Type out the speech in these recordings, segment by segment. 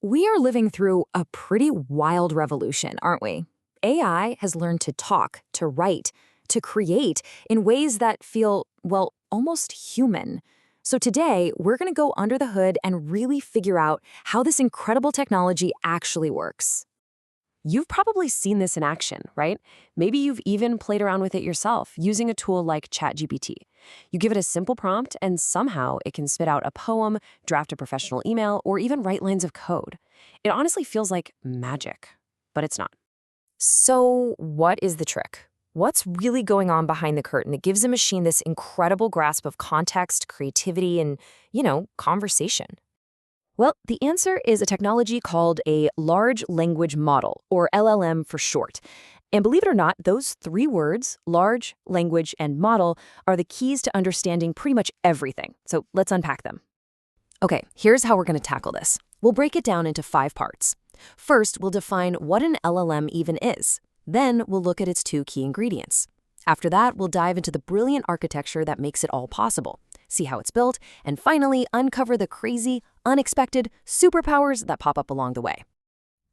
We are living through a pretty wild revolution, aren't we? AI has learned to talk, to write, to create in ways that feel, well, almost human. So today, we're going to go under the hood and really figure out how this incredible technology actually works. You've probably seen this in action, right? Maybe you've even played around with it yourself using a tool like ChatGPT. You give it a simple prompt, and somehow it can spit out a poem, draft a professional email, or even write lines of code. It honestly feels like magic, but it's not. So, what is the trick? What's really going on behind the curtain that gives a machine this incredible grasp of context, creativity, and, conversation? Well, the answer is a technology called a large language model, or LLM for short. And believe it or not, those three words, large, language, and model, are the keys to understanding pretty much everything. So let's unpack them. Okay, here's how we're going to tackle this. We'll break it down into 5 parts. First, we'll define what an LLM even is. Then we'll look at its 2 key ingredients. After that, we'll dive into the brilliant architecture that makes it all possible, see how it's built, and finally uncover the crazy, unexpected superpowers that pop up along the way.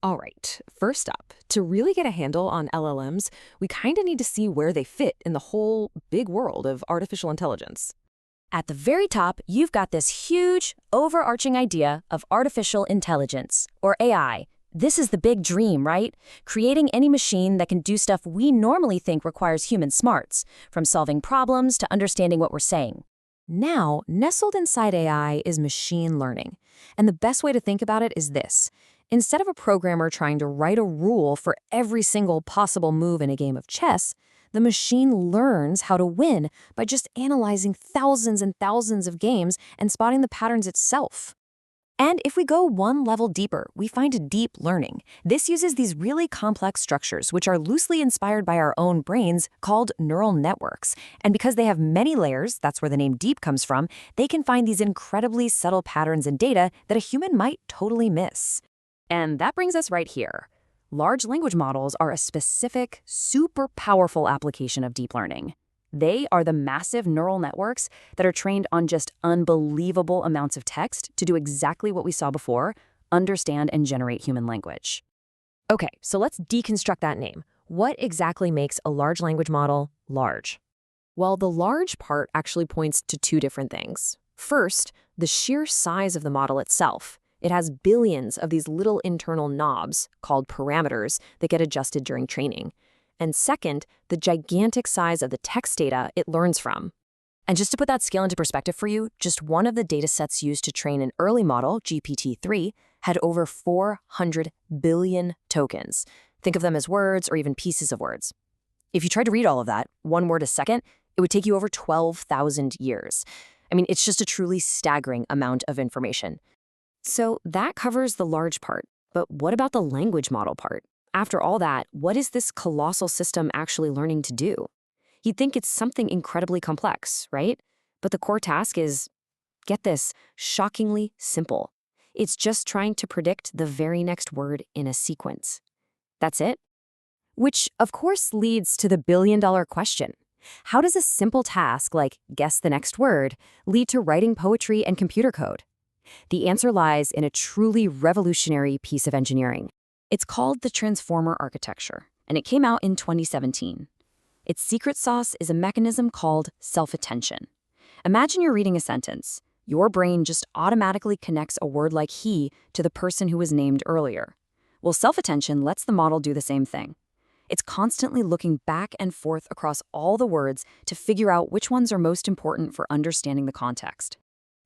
All right, first up, to really get a handle on LLMs, we kind of need to see where they fit in the whole big world of artificial intelligence. At the very top, you've got this huge, overarching idea of artificial intelligence, or AI. This is the big dream, right? Creating any machine that can do stuff we normally think requires human smarts, from solving problems to understanding what we're saying. Now, nestled inside AI is machine learning. And the best way to think about it is this. Instead of a programmer trying to write a rule for every single possible move in a game of chess, the machine learns how to win by just analyzing thousands and thousands of games and spotting the patterns itself. And if we go one level deeper, we find deep learning. This uses these really complex structures, which are loosely inspired by our own brains, called neural networks. And because they have many layers, that's where the name deep comes from, they can find these incredibly subtle patterns in data that a human might totally miss. And that brings us right here. Large language models are a specific, super powerful application of deep learning. They are the massive neural networks that are trained on just unbelievable amounts of text to do exactly what we saw before, understand and generate human language. Okay, so let's deconstruct that name. What exactly makes a large language model large? Well, the large part actually points to 2 different things. First, the sheer size of the model itself. It has billions of these little internal knobs, called parameters, that get adjusted during training. And second, the gigantic size of the text data it learns from. And just to put that scale into perspective for you, just one of the datasets used to train an early model, GPT-3, had over 400 billion tokens. Think of them as words or even pieces of words. If you tried to read all of that, 1 word a second, it would take you over 12,000 years. I mean, it's just a truly staggering amount of information. So that covers the large part. But what about the language model part? After all that, what is this colossal system actually learning to do? You'd think it's something incredibly complex, right? But the core task is, get this, shockingly simple. It's just trying to predict the very next word in a sequence. That's it? Which, of course, leads to the billion-dollar question. How does a simple task like guess the next word lead to writing poetry and computer code? The answer lies in a truly revolutionary piece of engineering. It's called the Transformer Architecture, and it came out in 2017. Its secret sauce is a mechanism called self-attention. Imagine you're reading a sentence. Your brain just automatically connects a word like he to the person who was named earlier. Well, self-attention lets the model do the same thing. It's constantly looking back and forth across all the words to figure out which ones are most important for understanding the context.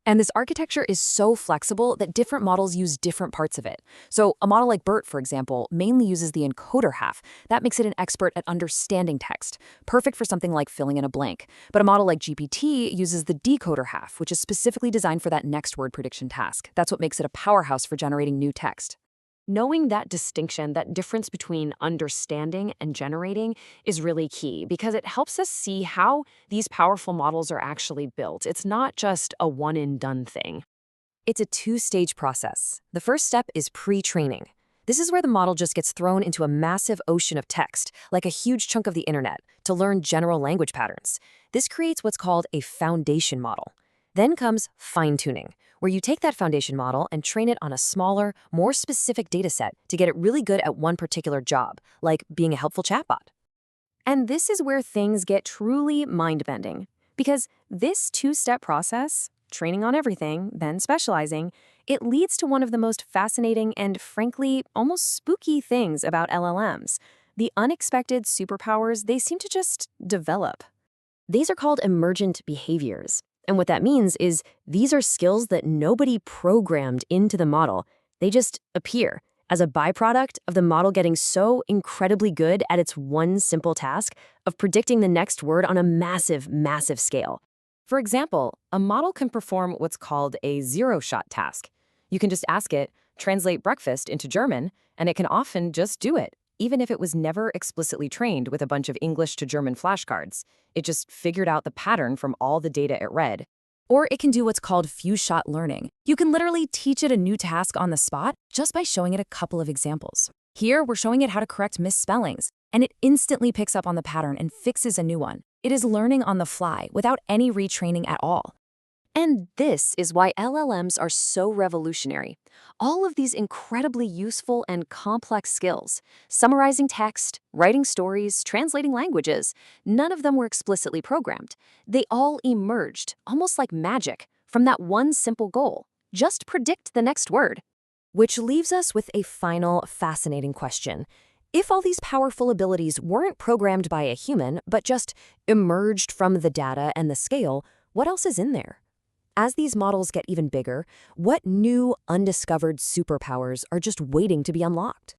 And this architecture is so flexible that different models use different parts of it. So a model like BERT, for example, mainly uses the encoder half. That makes it an expert at understanding text, perfect for something like filling in a blank. But a model like GPT uses the decoder half, which is specifically designed for that next word prediction task. That's what makes it a powerhouse for generating new text. Knowing that distinction, that difference between understanding and generating is really key because it helps us see how these powerful models are actually built. It's not just a one-and-done thing. It's a 2-stage process. The first step is pre-training. This is where the model just gets thrown into a massive ocean of text, like a huge chunk of the internet, to learn general language patterns. This creates what's called a foundation model. Then comes fine-tuning, where you take that foundation model and train it on a smaller, more specific dataset to get it really good at one particular job, like being a helpful chatbot. And this is where things get truly mind-bending, because this two-step process, training on everything, then specializing, it leads to one of the most fascinating and, frankly, almost spooky things about LLMs, the unexpected superpowers they seem to just develop. These are called emergent behaviors. And what that means is these are skills that nobody programmed into the model. They just appear as a byproduct of the model getting so incredibly good at its one simple task of predicting the next word on a massive, massive scale. For example, a model can perform what's called a zero-shot task. You can just ask it, translate breakfast into German, and it can often just do it, even if it was never explicitly trained with a bunch of English to German flashcards. It just figured out the pattern from all the data it read. Or it can do what's called few-shot learning. You can literally teach it a new task on the spot just by showing it a couple of examples. Here, we're showing it how to correct misspellings, and it instantly picks up on the pattern and fixes a new one. It is learning on the fly without any retraining at all. And this is why LLMs are so revolutionary. All of these incredibly useful and complex skills, summarizing text, writing stories, translating languages, none of them were explicitly programmed. They all emerged, almost like magic, from that one simple goal: just predict the next word. Which leaves us with a final fascinating question. If all these powerful abilities weren't programmed by a human, but just emerged from the data and the scale, what else is in there? As these models get even bigger, what new, undiscovered superpowers are just waiting to be unlocked?